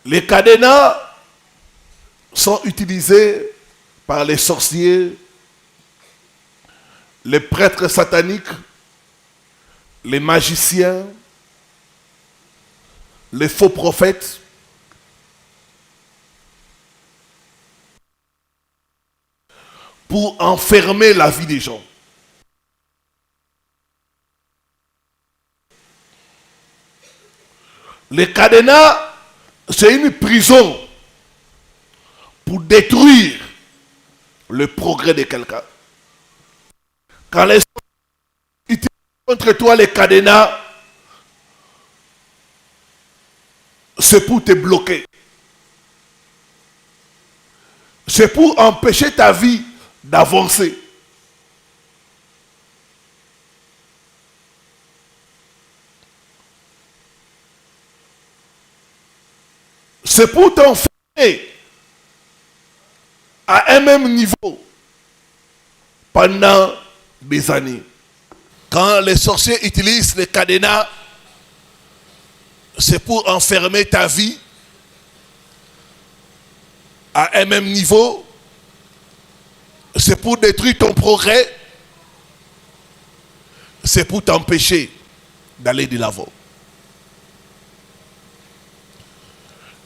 Les cadenas sont utilisés par les sorciers, les prêtres sataniques, les magiciens, les faux prophètes, pour enfermer la vie des gens. Les cadenas, c'est une prison pour détruire le progrès de quelqu'un. Quand les gens utilisent contre toi les cadenas, c'est pour te bloquer. C'est pour empêcher ta vie d'avancer. C'est pour t'enfermer à un même niveau pendant des années. Quand les sorciers utilisent les cadenas, c'est pour enfermer ta vie à un même niveau. C'est pour détruire ton progrès. C'est pour t'empêcher d'aller de l'avant.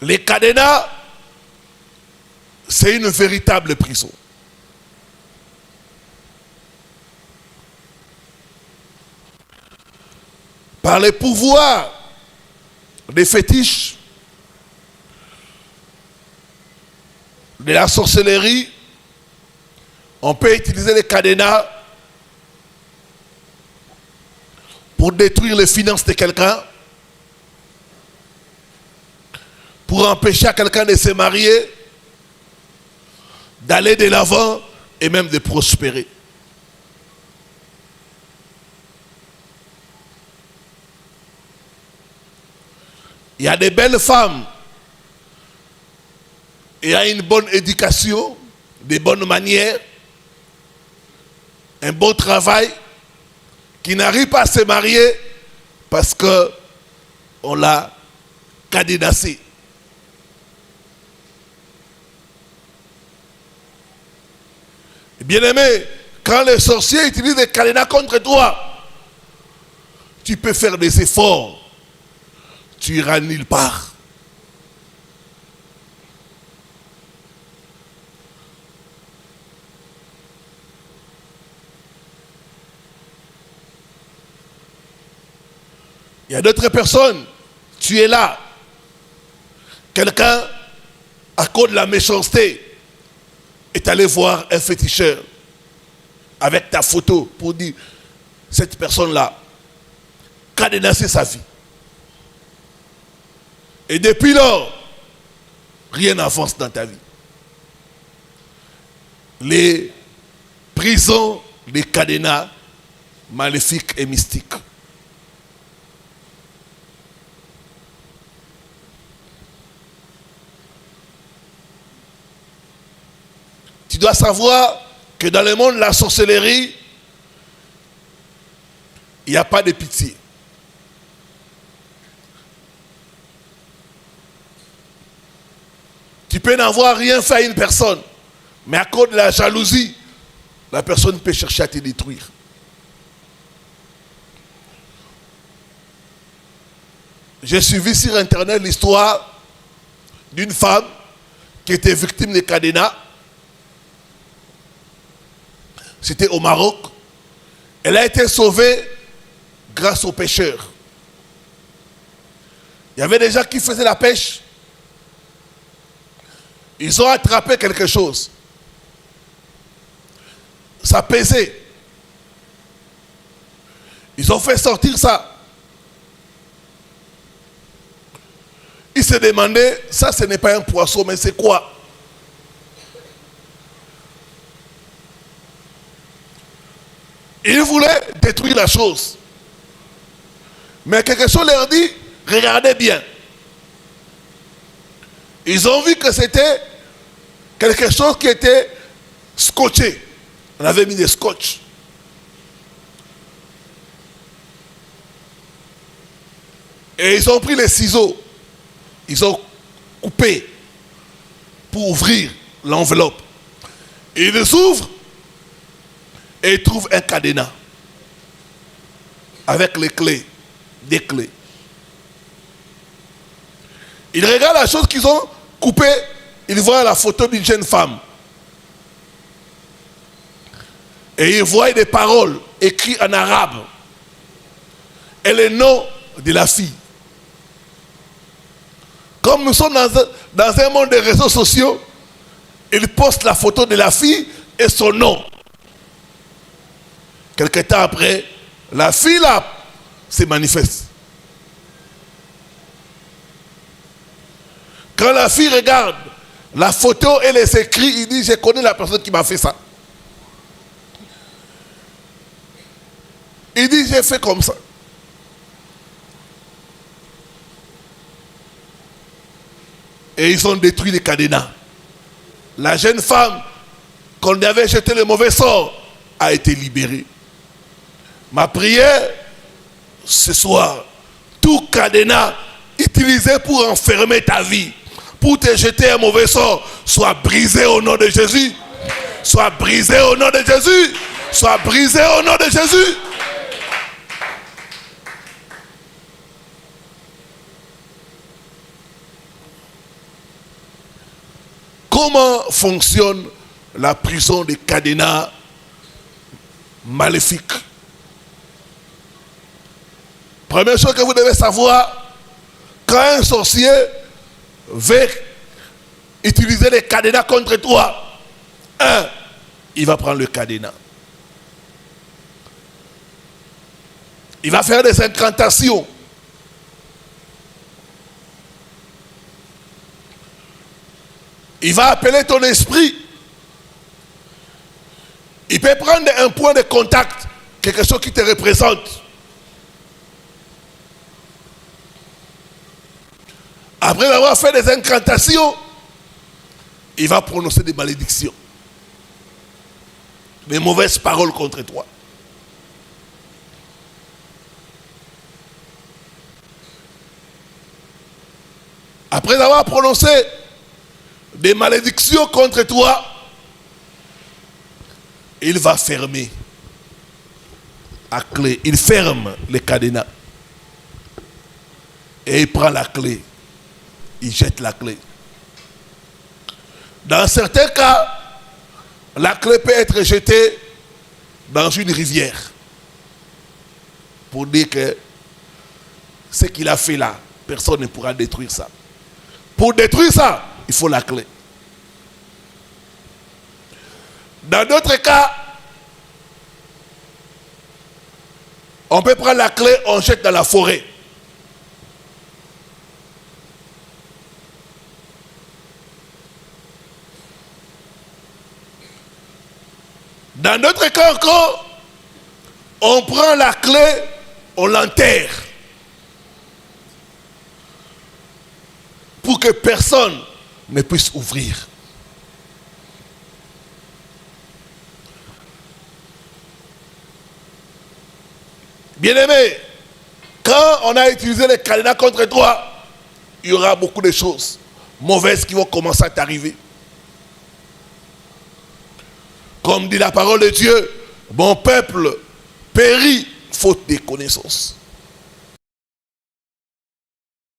Les cadenas, c'est une véritable prison. Par les pouvoirs des fétiches, de la sorcellerie, on peut utiliser les cadenas pour détruire les finances de quelqu'un, pour empêcher à quelqu'un de se marier, d'aller de l'avant et même de prospérer. Il y a des belles femmes ayant une bonne éducation, des bonnes manières, un bon travail, qui n'arrivent pas à se marier parce qu'on l'a cadenassé. Bien-aimé, quand les sorciers utilisent des cadenas contre toi, tu peux faire des efforts. Tu iras nulle part. Il y a d'autres personnes, tu es là. Quelqu'un, à cause de la méchanceté, est allé voir un féticheur avec ta photo pour dire, cette personne-là, cadenasser sa vie. Et depuis lors, rien n'avance dans ta vie. Les prisons, les cadenas maléfiques et mystiques. Tu dois savoir que dans le monde de la sorcellerie, il n'y a pas de pitié. Tu peux n'avoir rien fait à une personne, mais à cause de la jalousie, la personne peut chercher à te détruire. J'ai suivi sur internet l'histoire d'une femme qui était victime de cadenas. C'était au Maroc. Elle a été sauvée grâce aux pêcheurs. Il y avait des gens qui faisaient la pêche. Ils ont attrapé quelque chose. Ça pesait. Ils ont fait sortir ça. Ils se demandaient, ça ce n'est pas un poisson, mais c'est quoi? Ils voulaient détruire la chose. Mais quelque chose leur dit, regardez bien. Ils ont vu que c'était quelque chose qui était scotché. On avait mis des scotch. Et ils ont pris les ciseaux. Ils ont couper pour ouvrir l'enveloppe. Il les ouvre et il trouve un cadenas avec les clés, des clés. Il regarde la chose qu'ils ont coupée, il voit la photo d'une jeune femme. Et il voit des paroles écrites en arabe et le nom de la fille. Comme nous sommes dans un monde des réseaux sociaux, il poste la photo de la fille et son nom. Quelque temps après, la fille là se manifeste. Quand la fille regarde la photo et les écrits, il dit: je connais la personne qui m'a fait ça. Il dit: j'ai fait comme ça. Et ils ont détruit les cadenas. La jeune femme qu'on avait jeté le mauvais sort a été libérée. Ma prière ce soir, tout cadenas utilisé pour enfermer ta vie, pour te jeter un mauvais sort, soit brisé au nom de Jésus. Soit brisé au nom de Jésus. Soit brisé au nom de Jésus. Comment fonctionne la prison des cadenas maléfiques? Première chose que vous devez savoir, quand un sorcier veut utiliser les cadenas contre toi, il va prendre le cadenas. Il va faire des incantations. Il va appeler ton esprit. Il peut prendre un point de contact, quelque chose qui te représente. Après avoir fait des incantations, il va prononcer des malédictions, des mauvaises paroles contre toi. Après avoir prononcé des malédictions contre toi, il va fermer à clé. Il ferme les cadenas. Et il prend la clé. Il jette la clé. Dans certains cas, la clé peut être jetée dans une rivière. Pour dire que ce qu'il a fait là, personne ne pourra détruire ça. Pour détruire ça, il faut la clé. Dans d'autres cas, on peut prendre la clé, on jette dans la forêt. Dans d'autres cas encore, on prend la clé, on l'enterre. Pour que personne ne puisse ouvrir. Bien-aimé, quand on a utilisé les cadenas contre toi, il y aura beaucoup de choses mauvaises qui vont commencer à t'arriver. Comme dit la parole de Dieu, mon peuple périt faute de connaissances.